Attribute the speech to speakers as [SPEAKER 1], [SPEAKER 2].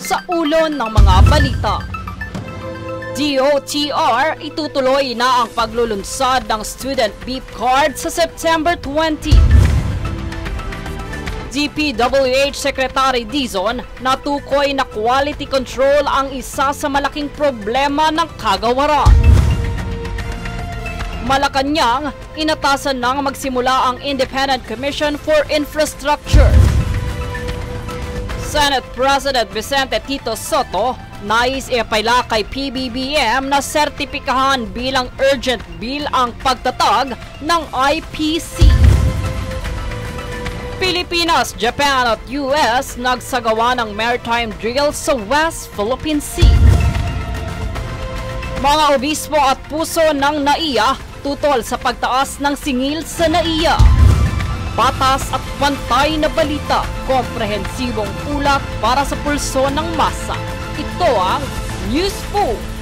[SPEAKER 1] Sa ulo ng mga balita. DOTR itutuloy na ang paglulunsad ng Student Beep Card sa September 20. DPWH Secretary Dizon natukoy na quality control ang isa sa malaking problema ng kagawaran. Malacanang, inatasan nang magsimula ang Independent Commission for Infrastructure. Senate President Vicente Tito Soto nais ipaila kay PBBM na sertipikahan bilang urgent bill ang pagtatag ng IPC. Pilipinas, Japan at US nagsagawa ng maritime drill sa West Philippine Sea. Mga obispo at puso ng NAIA tutol sa pagtaas ng singil sa NAIA. Patas at pantay na balita, komprehensibong ulat para sa pulso ng masa. Ito ang Newsful.